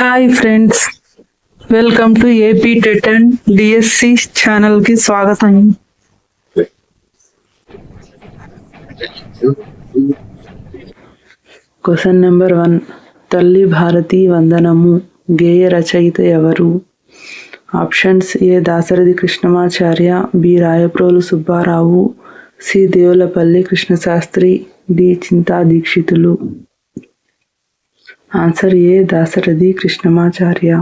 Hi friends, welcome to AP TET and DSC channel కి స్వాగతం. Question number 1. తల్లి భారతి వందనము గేయ రచయిత ఎవరు? Options: A Dasarathi Krishnamacharya, B Rayaprolu Subbarao, C Devulapalli Krishnasastri, D Chinta Dikshitulu. Answer A Dasarathi Krishnamacharya.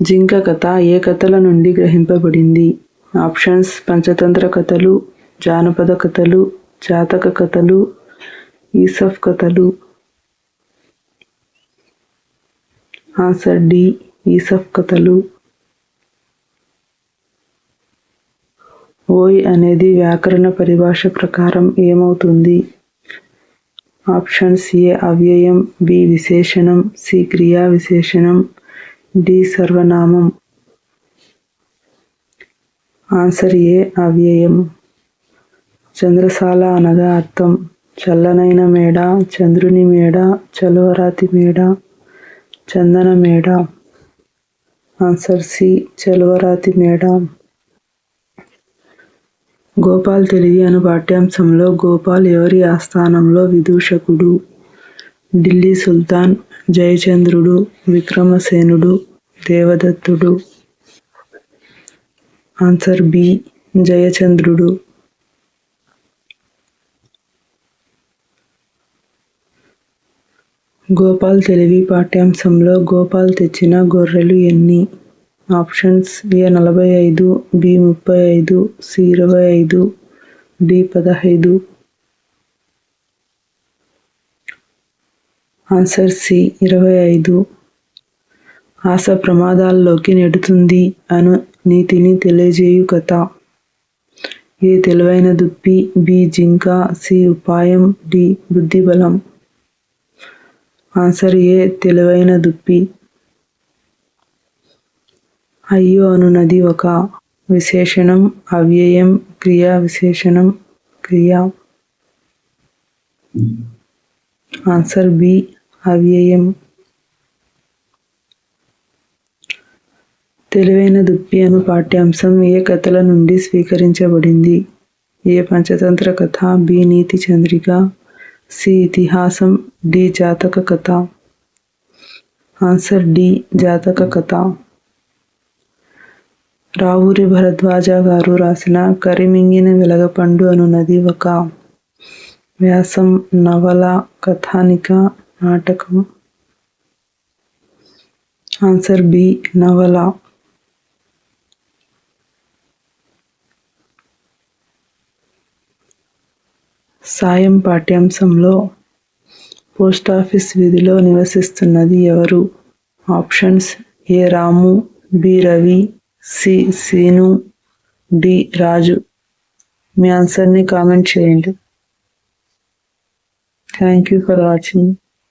జింక కథ ఏ కథల నుండి గ్రహింపబడింది? ఆప్షన్స్: పంచతంత్ర కథలు, జానపద కథలు, జాతక కథలు, ఈసఫ్ కథలు. ఆన్సర్ డి ఈసఫ్ కథలు. ఓయ్ అనేది వ్యాకరణ పరిభాష ప్రకారం ఏమవుతుంది? ఆప్షన్స్: ఏ అవ్యయం, బి విశేషణం, సి క్రియా విశేషణం, డి సర్వనామం. ఆన్సర్ ఏ అవ్యయం. చంద్రసాల అనగా అర్థం: చల్లనైన మేడ, చంద్రుని మేడ, చలువరాతి మేడ, చందన మేడ. ఆన్సర్ సి చలువరాతి మేడ. గోపాల్ తెలివి అను పాఠ్యాంశంలో గోపాల్ ఎవరి ఆస్థానంలో విదూషకుడు? ఢిల్లీ సుల్తాన్, జయచంద్రుడు, విక్రమసేనుడు, దేవదత్తుడు. ఆన్సర్ బి జయచంద్రుడు. గోపాల్ తెలివి పాఠ్యాంశంలో గోపాల్ తెచ్చిన గొర్రెలు ఎన్ని? Options: A 45, B 35, C 25, D 15. Answer C 25. ఆశ ప్రమాదాల్లోకి నెడుతుంది అను నీతిని తెలియజేయు కథ. ఏ తెలివైన దుప్పి, బి జింక, సి ఉపాయం, డి బుద్ధిబలం. ఆన్సర్ ఏ తెలివైన దుప్పి. అయ్యో అనునది ఒక విశేషణం, అవ్యయం, క్రియా విశేషణం, క్రియ. ఆన్సర్ బి అవ్యయం. తెలివైన దుప్పి అను పాఠ్యాంశం ఏ కథల నుండి స్వీకరించబడింది? ఏ పంచతంత్ర కథ, బి నీతి చంద్రిక, సి ఇతిహాసం, డి జాతక కథ. ఆన్సర్ డి జాతక కథ. రావూరి భరద్వాజ గారు రాసిన కరిమింగిన వెలగపండు అనునది ఒక వ్యాసం, నవల, కథానిక, నాటకం. ఆన్సర్ బి నవల. సాయం పాఠ్యాంశంలో పోస్టాఫీస్ వీధిలో నివసిస్తున్నది ఎవరు? Options: A Ramu, B Ravi, C Seenu, D Raju. మీ ఆన్సర్ని కామెంట్ చేయండి. Thank you for watching.